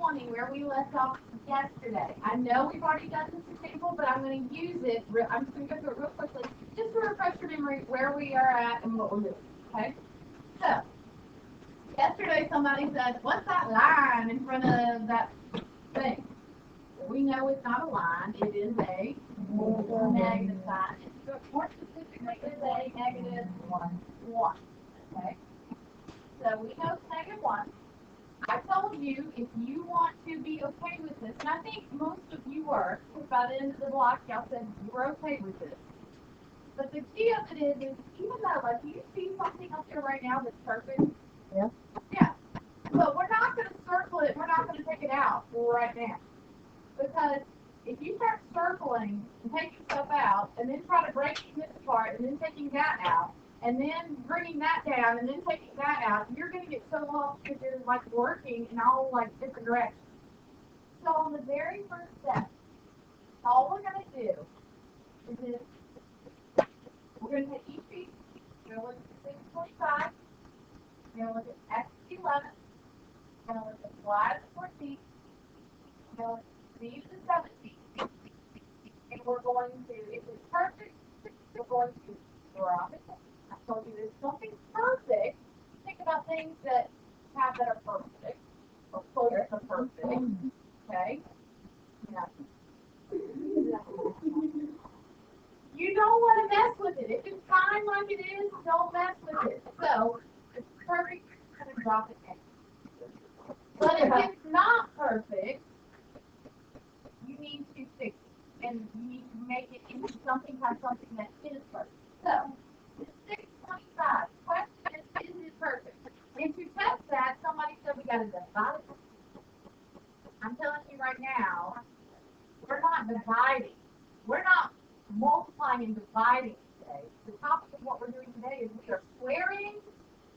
20 where we left off yesterday. I know we've already done this example, but I'm going to use it. I'm just going to go through it real quickly just to refresh your memory where we are at and what we're doing. Okay? So, yesterday somebody said, what's that line in front of that thing? We know it's not a line. It is a negative sign. More specifically, it's a negative 1. Okay? So we know it's negative 1. I told you if you want to be okay with this, and I think most of you were, because by the end of the block, y'all said you were okay with this. But the key of it is even though, like, you see something up here right now that's perfect? Yeah. Yeah. But we're not going to circle it. We're not going to take it out right now. Because if you start circling and taking stuff out, and then try to break this apart, and then taking that out, and then bringing that down, and then taking that out, you're going to get so lost because you're, like, working in all, like, different directions. So on the very first step, all we're going to do is this. We're going to take each piece. We're going to look at 625. We're going to look at X to the 11th. We're going to look at Y to the 14th. We're going to look at Z to the 17th. And we're going to, if it's perfect, we're going to drop it. I told you there's something perfect. Think about things that are perfect, or close to perfect. Okay? Yeah. You don't want to mess with it. If it's fine like it is, don't mess with it. So, if it's perfect, you're going to drop it in. But if it's not perfect, you need to fix it. And you need to make it into something that is perfect. So, the 625 question is it perfect? And to test that, somebody said we got to divide it. I'm telling you right now, we're not dividing. We're not multiplying and dividing today. The topic of what we're doing today is we are squaring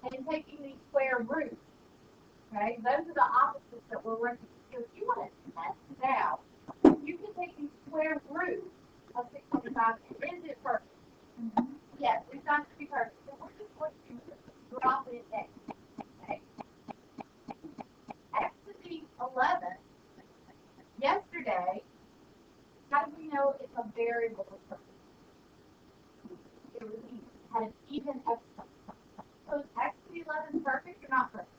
and taking these square roots. Okay? Those are the opposites that we're working with. So if you want to test it out, you can take these square roots of 625. Is it perfect? Mm-hmm. Yes, it's not to be perfect. So we're just going to drop it in. Okay? X to the 11th. Yesterday, how do we know it's a variable of perfect? It was even. Had an even x. So is x to the 11th perfect or not perfect?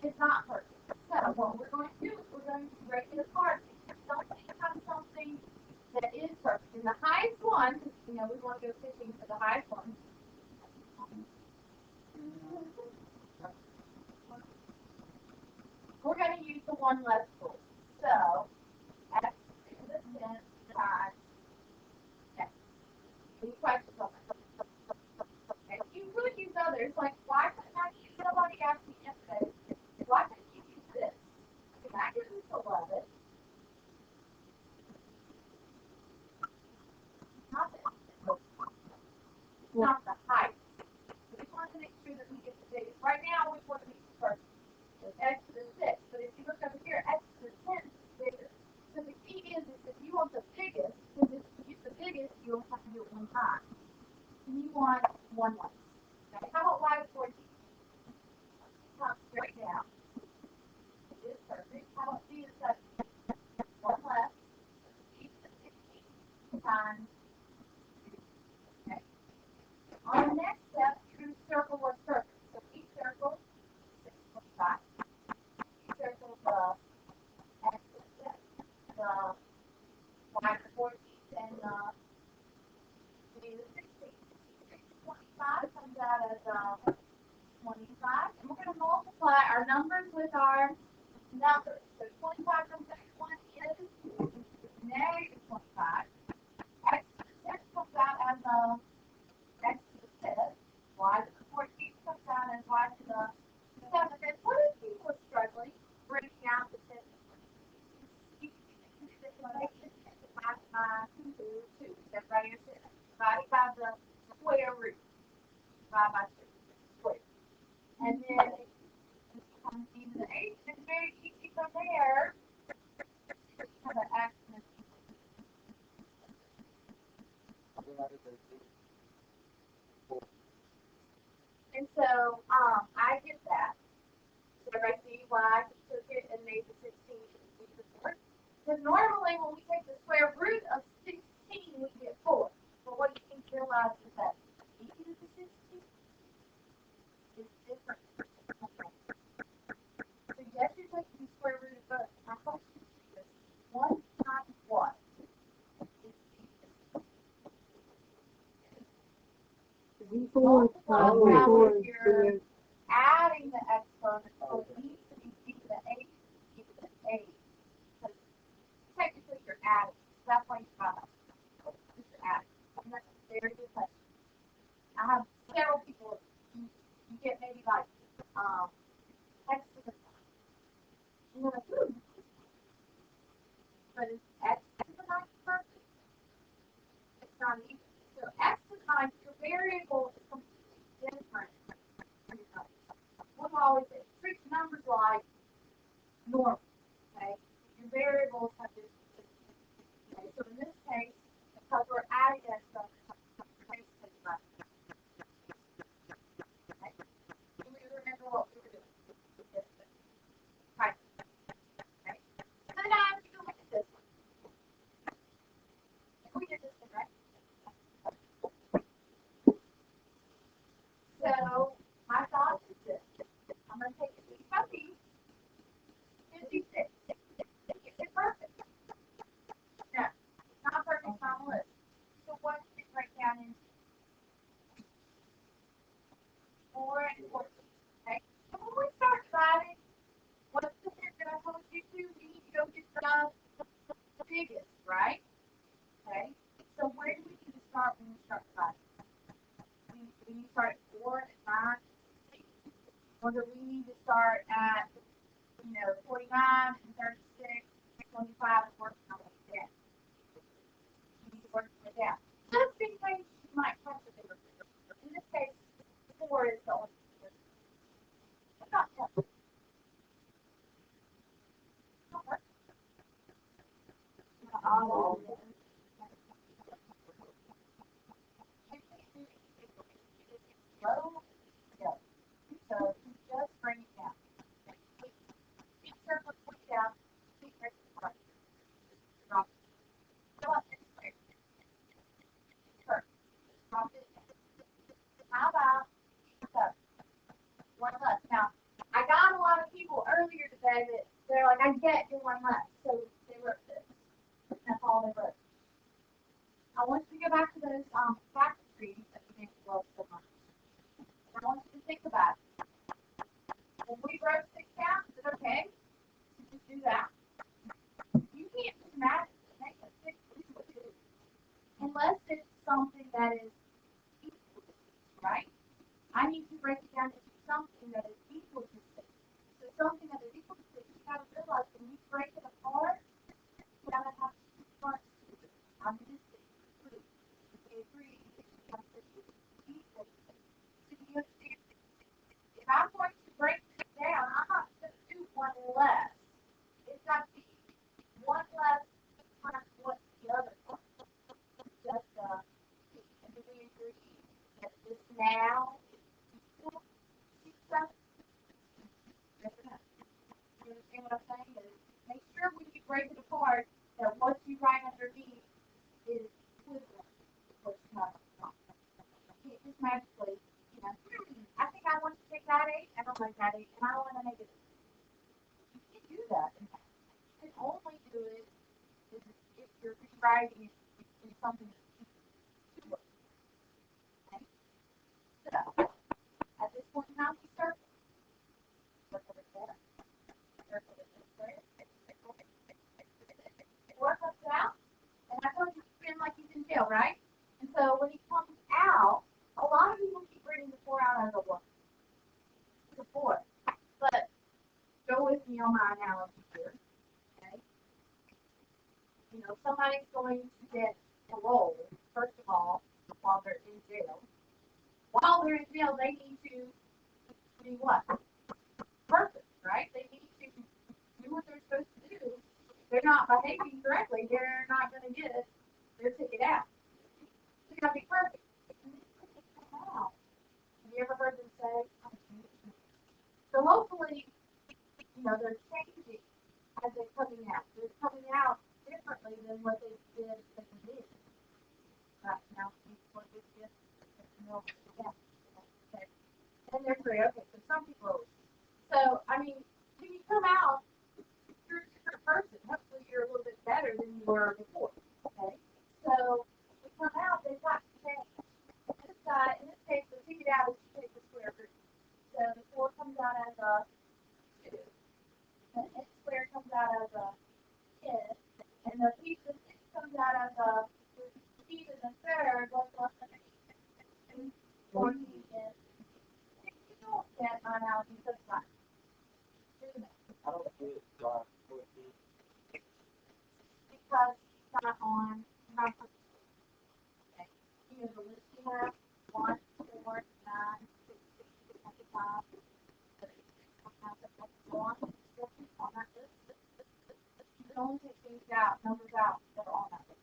It's not perfect. So what we're going to do is we're going to break it apart. Something becomes something that is perfect. And the highest one, we want to go fishing for the highest one. We're going to use the one less rule. So, x to the 10th times x. Any questions on that? Okay. You could use others, like why couldn't I use, somebody asked me yesterday, why couldn't you use this? Because I gives us 11. Not this. Not the height. We just want to make sure that we get the biggest. Right now, we want to be first. X to the 6th. But if you look over here, x to the 10th is bigger. So the key is if you want the biggest, because if you get the biggest, you only have to do it one time. And you want one less. Okay, how about y to 14? Come straight down. It is perfect. How about z to 17? One less. Z to 16 times. Okay. On the next step, you're going to circle what's perfect. So we circle 625. Circle the x to the 6, the y to 14, and the z to 16. 625 comes out as 25, and we're going to multiply our numbers with our numbers. So 25 times x1 is negative 25. X to the 6 comes out as x to the 5th. Y to the 14th comes out as y to the 7th. And what if people are struggling breaking out the 10th? You can do this one. Divided by 2. Everybody understand that? Divided by the square root. Divided by 2. Square. And then it becomes e to the 8th. It's very easy from there. For the x and and so I get that. So everybody see why he took it and made the 16 taking the square root of both. My question to you is, 1 times what? Multiplying here, adding the exponent, so it needs to be e to the 8, e to the 8. Because technically you're adding. So that's why you got that. You're adding. And that's a very good question. I have several people, you get maybe like, X to the 9. And you're like, ooh. But is X to the 9 perfect? It's not even. So X to the 9, your variable is completely different. What do I always say? Treat numbers like normal. Okay? Your variables have to. Okay? So in this case, because we're adding that stuff, okay? Do we remember what we were doing? Right. Okay? And then I have to go look at this one. We did this one, right? So my thought is this. I'm going to take it piece by piece. 56. It's perfect. No, it's not perfect on the list. So what did it break down into? 4 and 14. Okay? So when we start dividing, what's the thing that I told you to? We need to go get the biggest, right? Okay? So where do we need to start when we start dividing? We need to start at 4 and 9. Or do we need to start at 49 and 36, 25 and working our way down? You need to work your way down. Just in case you might catch a bigger figure. In this case, 4 is the only figure. It's not perfect. It's not perfect. Oh, slow together. So just bring it down. Be careful to put it down. Be careful to put it down. Drop it. Go up and clear. Perfect. Drop it. How about 7? One less. Now, I got a lot of people earlier today that they're like, I get your one less. So they wrote this. That's all they wrote. I want you to go back to those factor trees that we didn't love so much. I want you to think about it. When we wrote 6 down, is it okay to just do that? You can't just magically make a 6 equal to 2 unless it's something that is equal to 6, right? I need to break it down into something that is equal to 6. So something that is equal to 6, you got to realize when you break it apart, you got to have 2 parts to it. I'm going to say 3. Okay, 3 equal to 6. So do you understand? If I'm going to break this down, I'm not going to do 1 less. It's got to be 1 less times what's the other one. Just, do we agree that this now is equal to 7? Yes or no? You understand what I'm saying? Make sure when you break it apart that what you write underneath is equivalent to what you have on top. You can't just magically, I think I want to take that 8, I don't like that 8, and I want to make it. You can't do that. You can only do it if you're rewriting it in something that's equal to it. Okay? So, at this point in time, you start. Work over there. Work over there. Work up out. And I told you to spin like he's in jail, right? And so when he comes out, a lot of people keep bringing the 4 out as a 1. It's a 4. But go with me on my analogy here. Okay? Somebody's going to get parole, first of all, while they're in jail. While they're in jail, they need to do what? Perfect, right? They need to do what they're supposed to do. If they're not behaving correctly, they're not going to get their ticket out. It's got to be perfect. Wow. Have you ever heard them say? So hopefully, they're changing as they're coming out. They're coming out differently than what they did at the beginning. Now, what they did, more. Okay. And they're free. Okay, so some people. So, when you come out, you're a different person. Hopefully you're a little bit better than you were before. Okay? So we come out, they've got to change. This side, in this case, the figured out is to take the square root. So the 4 comes out as a 2. The n squared comes out as a n. And the piece of 6 comes out as a p to the third, 1 plus the 14 is 6. You don't get my analogy this time. I don't get God 14. Because it's not on number. Okay. You know the list you have 1, 4, 9, 25, 30. Go on that list. You can only take things out, numbers out that are on that list.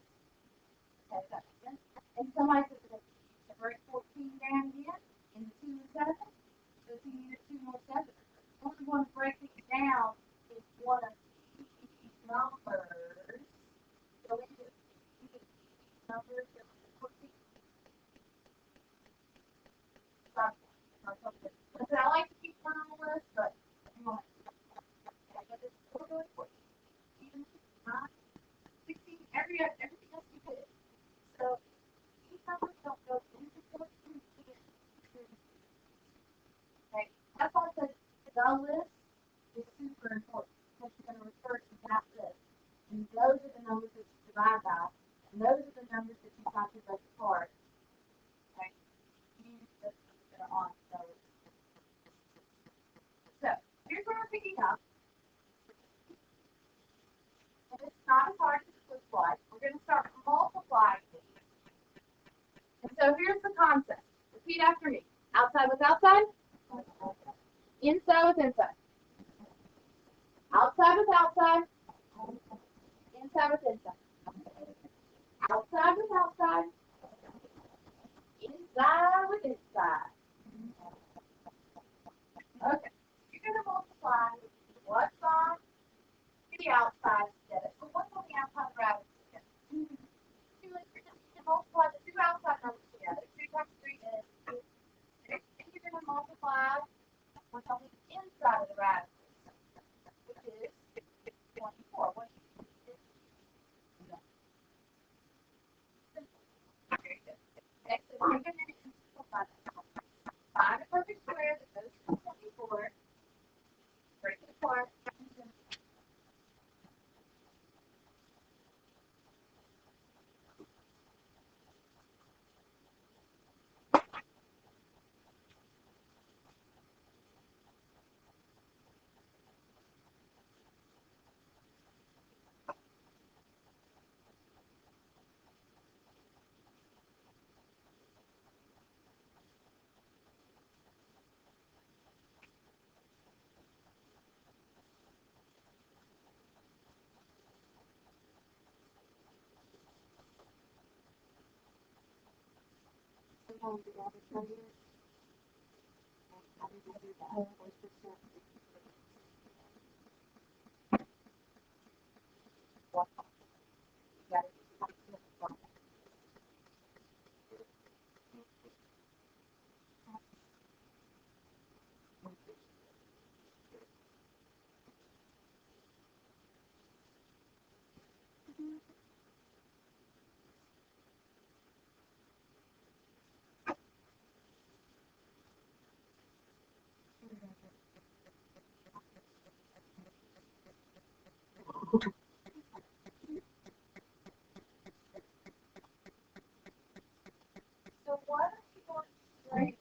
Okay, does that make sense? And somebody says that you break 14 down again into 2 and 7. So if you need 2 more 7. Only one to break these down is one of these numbers. So we do these numbers that we put these. Listen, I like to keep one on the list, but you want but it's still really important. Even 9, 16, everything else you put. So these numbers don't go into 14. Okay, that's why I said the list is super important because you're going to refer to that list. And those are the numbers that you divide by. And those are the numbers that you try to break apart. Okay? Use the that are on those. So here's what we're picking up. And it's not as hard as it looks like. We're going to start multiplying these. And so here's the concept. Repeat after me. Outside with outside. Inside with inside. Outside with outside. Inside with inside. Outside with outside. Inside with inside. Okay. You're going to multiply what's on the outside together. So what's on the outside of rabbit together? You're going to multiply the 2 outside numbers together. 2 times 3 is 6. And you're going to multiply what's on the inside of the rabbit, which is 24. What do you think? Very good. Next is you're going to simplify that. Find a perfect square that goes to 24. Break it apart. How do you do that? So what are you going to break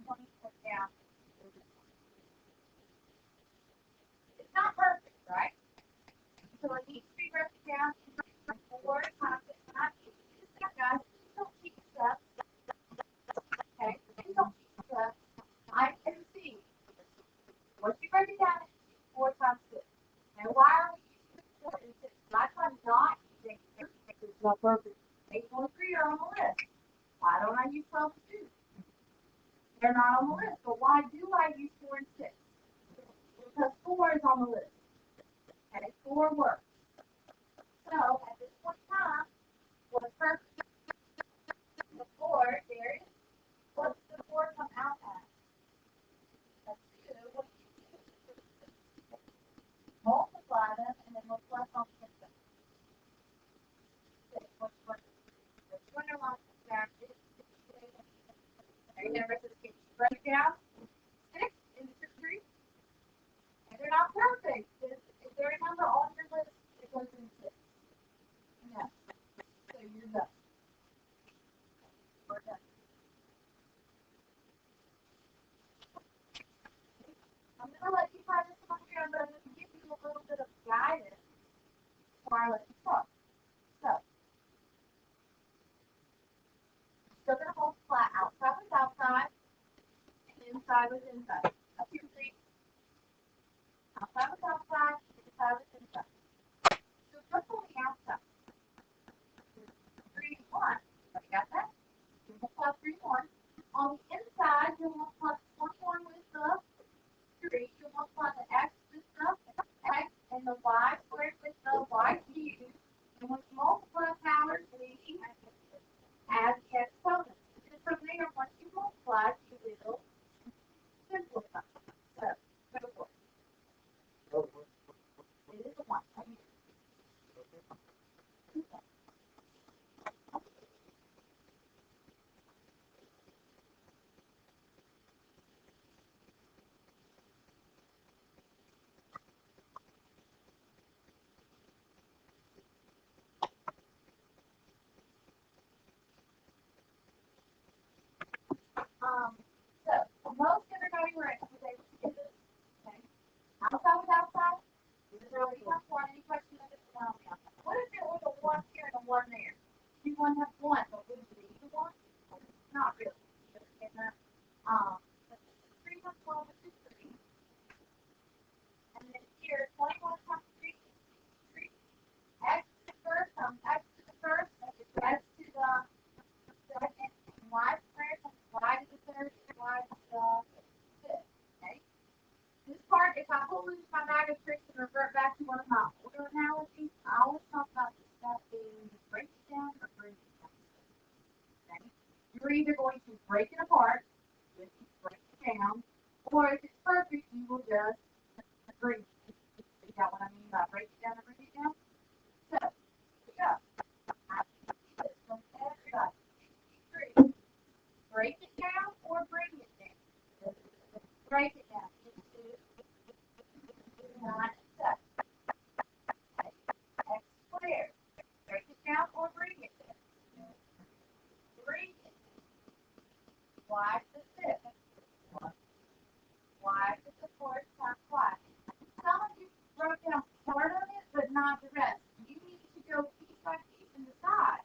24 down? It's not perfect, right? So it needs to be broken down into 4 times it. Not easy to see, guys. Please don't keep stuff. Okay? Please don't keep stuff. I can see. Once you break it down, it's 4 times 6. Now, why are we using 4 and 6? I'm not using 6. It's not perfect. 8 and 3 are on the list. Why don't I use 12 and 2? They're not on the list. But why do I use 4 and 6? Because 4 is on the list. Okay, 4 works. So at this point in time, what's perfect? The 4, there is. What's the 4 come out as? A 2. What do you do? guidance before I let you start. So, you're still going to multiply outside with outside and inside with inside. Up here, 3. Outside with outside, inside with inside. So just on the outside, 3 and 1. You got that? You multiply 3 and 1. On the inside, you multiply 21 with the 3. You multiply the x with the x and the y squared with the y cubed. And when you multiply powers leading, add the exponents. And from there, once you multiply, you will simplify. So, go for it. It is a 1. So most everybody were able to do this. Okay. Outside with outside. This is really tough one. Any questions on this one? What if there was a 1 here and a 1 there? You want to have 1, but would it be the 1? Not really. You understand that? 3 plus 12 is 3. And then here, 21 times 3 is 3. X to the first times x to the first is x to the second. And y squared times y to the third is y to the fifth. Okay? This part, if I will lose my bag of tricks and revert back to one of my older analogies, I always talk about this stuff being break it down or break it down. Okay? You're either going to break it apart, which is break it down, or if it's perfect, you will just break it. You got what I mean by break it down or break it down? So, here we go. I see this from everybody. Break it down or bring it down? Break it down. Not x squared. Break it down or bring it down. Bring it. Y to the fifth. Y to the fourth times y. Some of you wrote down part of it, but not the rest. You need to go piece by piece and decide.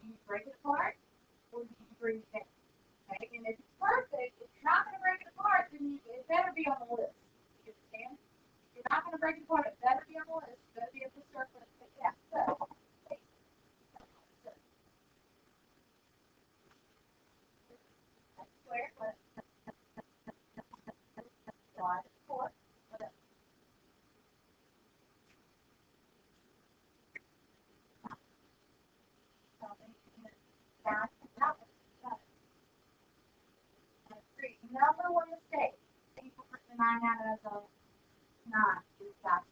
Do you break it apart or do you bring it down? Okay, and if it's perfect, if you're not going to break it apart, then it better be on the list. You understand? If you're not going to break it apart, it better be on the list. It better be able to circle it. But yeah, so. X squared plus y to the fourth. Whatever. Number one mistake. People put the 9 out of the 9. You've got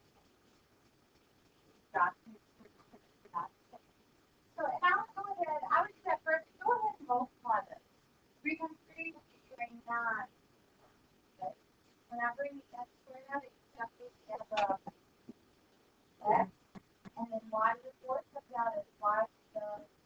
so now go ahead. I would do that first. Go ahead and multiply this. 3 times 3 will give you a 9. Okay. When I bring the x squared out, it's going to be as x. And then y to the fourth comes out as y to the